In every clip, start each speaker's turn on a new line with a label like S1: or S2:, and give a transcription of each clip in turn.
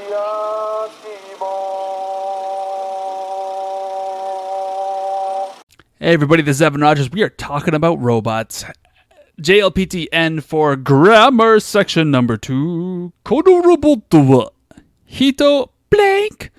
S1: Hey everybody, this is Evan Rogers. We are talking about robots. JLPT N for grammar section number 2. このロボットは人 blank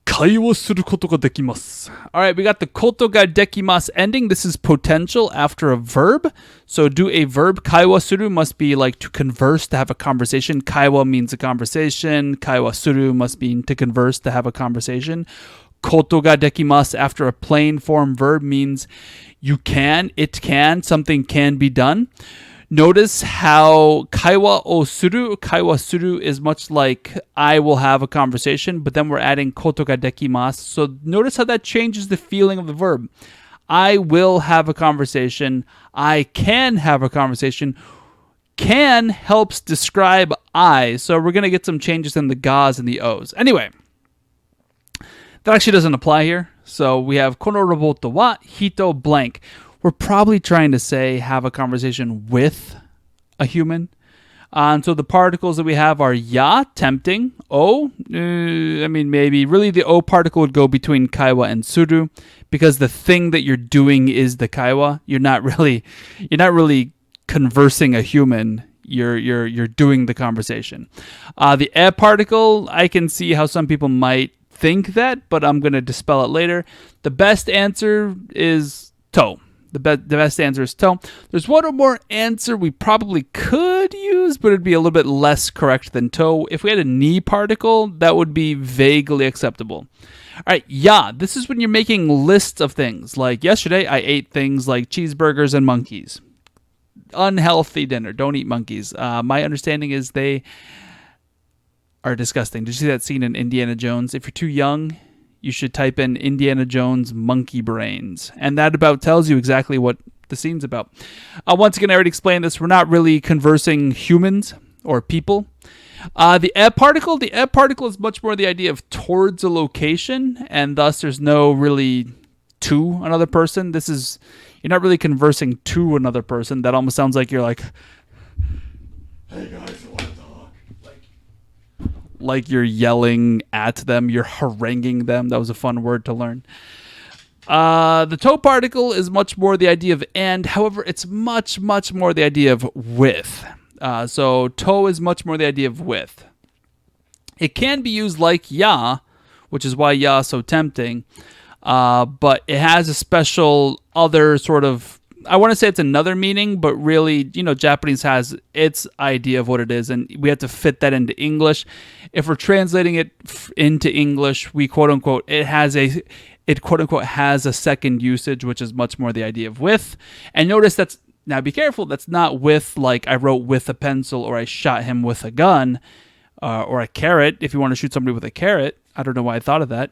S1: 会話することができます. Alright, we got the ことができます ending. This is potential after a verb. So do a verb. 会話する must be like to converse, to have a conversation. 会話 means a conversation. 会話する must mean to converse, to have a conversation. ことができます after a plain form verb means you can, it can, something can be done. Notice how 会話をするis much like I will have a conversation, but then we're adding ことができます. So notice how that changes the feeling of the verb. I will have a conversation. I can have a conversation. Can helps describe I. So we're going to get some changes in the ga's and the o's. Anyway. That actually doesn't apply here. So we have このロボットは人 blank. We're probably trying to say have a conversation with a human. So the particles that we have are ya, tempting. O, maybe. Really the O particle would go between kaiwa and suru because the thing that you're doing is the kaiwa. You're not really conversing a human. You're doing the conversation. The e particle, I can see how some people might think that, but I'm going to dispel it later. The best answer is to. The best answer is to. There's one more answer we probably could use, but it'd be a little bit less correct than to. If we had a ni particle, that would be vaguely acceptable. All right, ya. This is when you're making lists of things. Like yesterday, I ate things like cheeseburgers and monkeys. Unhealthy dinner. Don't eat monkeys. My understanding is they are disgusting. Did you see that scene in Indiana Jones? If you're too young, you should type in Indiana Jones monkey brains. And that about tells you exactly what the scene's about. Once again, I already explained this. We're not really conversing humans or people. The e particle is much more the idea of towards a location, and thus there's no really to another person. You're not really conversing to another person. That almost sounds like you're like, hey guys, like you're yelling at them, you're haranguing them. That was a fun word to learn. The to particle is much more the idea of and. However, it's much, much more the idea of with. So to is much more the idea of with. It can be used like ya, which is why ya is so tempting. But it has a special other sort of, I want to say it's another meaning, but really, Japanese has its idea of what it is, and we have to fit that into English. If we're translating it into English, we quote unquote, it quote unquote has a second usage, which is much more the idea of with. And notice now be careful, that's not with like I wrote with a pencil or I shot him with a gun or a carrot. If you want to shoot somebody with a carrot, I don't know why I thought of that.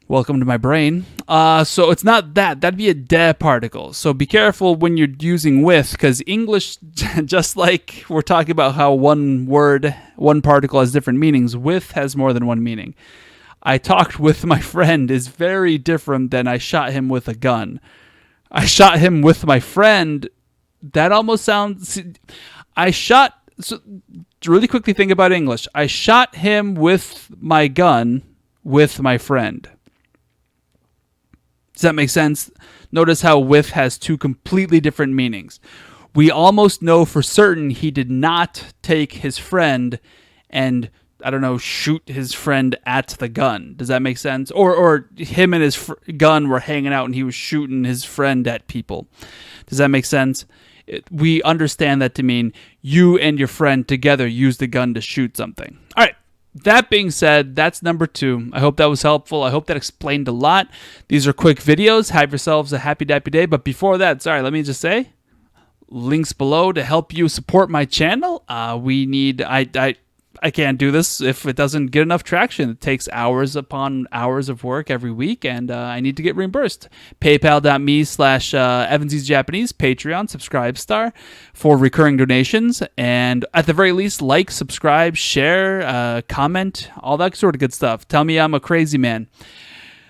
S1: Welcome to my brain. So it's not that. That'd be a de particle. So be careful when you're using with, because English, just like we're talking about how one particle has different meanings, with has more than one meaning. I talked with my friend is very different than I shot him with a gun. I shot him with my friend. That almost sounds... So really quickly think about English. I shot him with my gun with my friend. Does that make sense? Notice how with has two completely different meanings. We almost know for certain he did not take his friend and, shoot his friend at the gun. Does that make sense? Or him and his gun were hanging out and he was shooting his friend at people. Does that make sense? We understand that to mean you and your friend together used the gun to shoot something. All right. That being said, that's number 2. I hope that was helpful. I hope that explained a lot. These are quick videos. Have yourselves a happy dappy day. But before that, let me just say, links below to help you support my channel. I can't do this if it doesn't get enough traction. It takes hours upon hours of work every week, and I need to get reimbursed. PayPal.me/EvansEasyJapanese, Patreon, Subscribe Star for recurring donations, and at the very least, like, subscribe, share, comment, all that sort of good stuff. Tell me I'm a crazy man.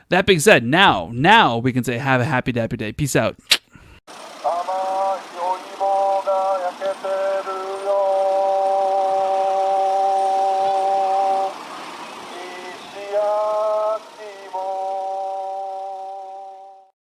S1: That being said, now we can say have a happy dappy day. Peace out.